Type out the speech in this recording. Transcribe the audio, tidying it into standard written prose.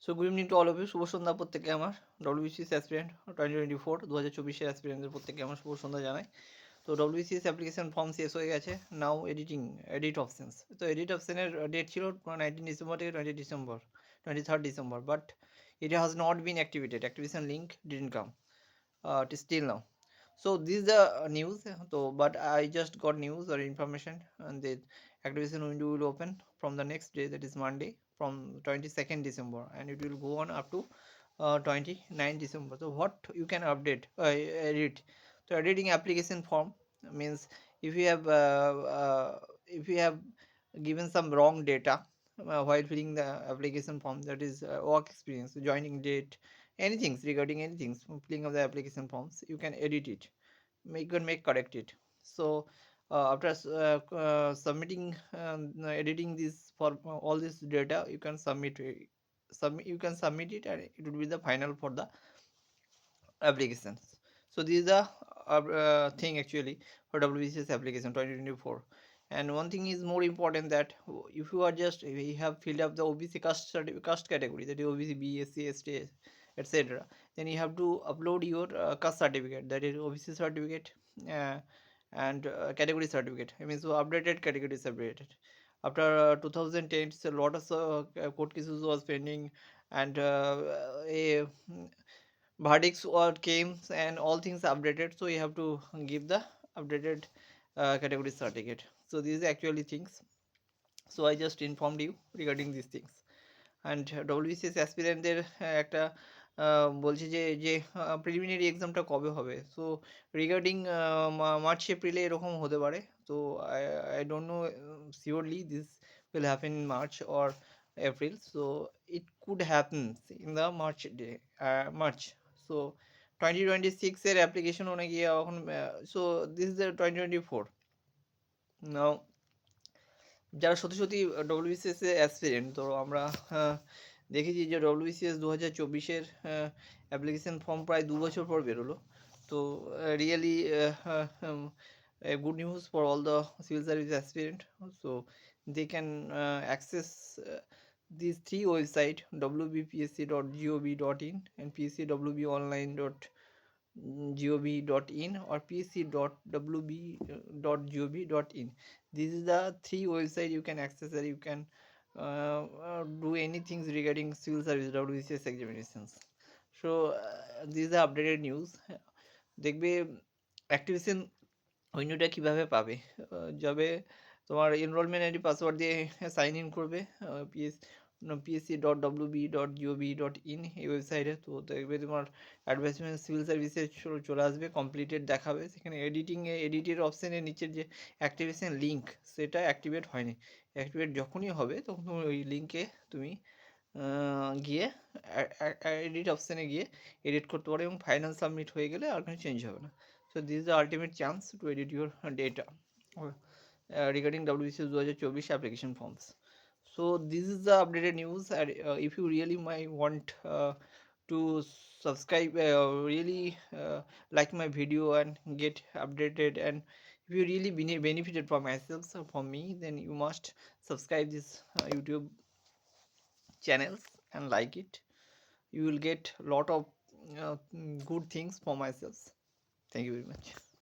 So good evening to all of you. শুভ সন্ধ্যা প্রত্যেকে আমার ডব্লিউবিসিএস অ্যাসপিরেন্ট 2024 2024 অ্যাসপিরেন্টদের প্রত্যেকে আমার শুভ সন্ধ্যা জানাই। তো ডব্লিউবিসিএস অ্যাপ্লিকেশন ফর্ম শেষ হয়ে গেছে, নাও এডিট অপশানস। তো এডিট অপশানের ডেট ছিল 19 ডিসেম্বর থেকে 23rd December, but it has not been activated, activation link didn't come still now. So this is the news. So but I just got news or information, and the activation window will open from the next day, that is Monday, from 22nd December, and it will go on up to 29 December. So what you can edit. So editing application form means if you have given some wrong data while filling the application form, that is work experience, joining date, anything regarding anything filling of the application forms, you can edit it, you can make correct it. So after submitting editing this for all this data, you can submit it, and it will be the final for the applications. So this is the thing actually for WBCS application 2024. And one thing is more important, that if you are just, if you have filled up the OBC caste category, that is OBC, BSc, ST, etc., then you have to upload your caste certificate, that is OBC certificate, uh, and category certificate. I mean, so updated category certificate. After 2010, a lot of court cases was pending, and a verdicts or came, and all things updated, so you have to give the updated category certificate. So these are actually things. So I just informed you regarding these things. And WBCS অ্যাসপিরেন্টদের একটা বলছি যে preliminary এক্সামটা কবে হবে। So regarding March এপ্রিলে এরকম হতে পারে। তো I don't know surely this will happen in March or April. So it could happen in the March. So 2026-এর অ্যাপ্লিকেশন অনেকে এখন, so this is the 2024 now. যারা সত্যি সত্যি ডব্লিউবিসিএস এ অ্যাসপিরেন্ট, তো আমরা দেখেছি যে ডব্লিউবিসিএস 2024-এর অ্যাপ্লিকেশন ফর্ম প্রায় 2 বছর পর বেরোলো। তো really good news for all the civil service aspirant. So they can access these 3 website, wbpsc.gov.in and pscwbonline.gov.in or psc.wb.gov.in. This is the 3 website you can access, that you can do anything regarding civil service WBCS examinations. So this is the updated news. দেখবে activation উইন্ডোটা কীভাবে পাবে, যাবে তোমার enrolment ID password দিয়ে sign in করবে psc.wb.gov.in এই ওয়েবসাইটে। তো দেখবে তোমার অ্যাডভার্টাইজমেন্ট সিভিল সার্ভিসে চলে আসবে, কমপ্লিটেড দেখাবে। সেখানে এডিটের অপশানের নিচের যে অ্যাক্টিভেশন লিঙ্ক, সেটা অ্যাক্টিভেট হয়নি। অ্যাক্টিভেট যখনই হবে তখন তুমি ওই লিঙ্কে তুমি গিয়ে এডিট অপশানে গিয়ে এডিট করতে পারো, এবং ফাইনাল সাবমিট হয়ে গেলে আর কোনো চেঞ্জ হবে না। So this is the ultimate chance to edit your data regarding WBCS 2024 application forms. So this is the updated news. And if you really might want to subscribe, really like my video and get updated, and if you really benefited from myself, so from me, then you must subscribe this YouTube channels and like it. You will get lot of good things for myself. Thank you very much.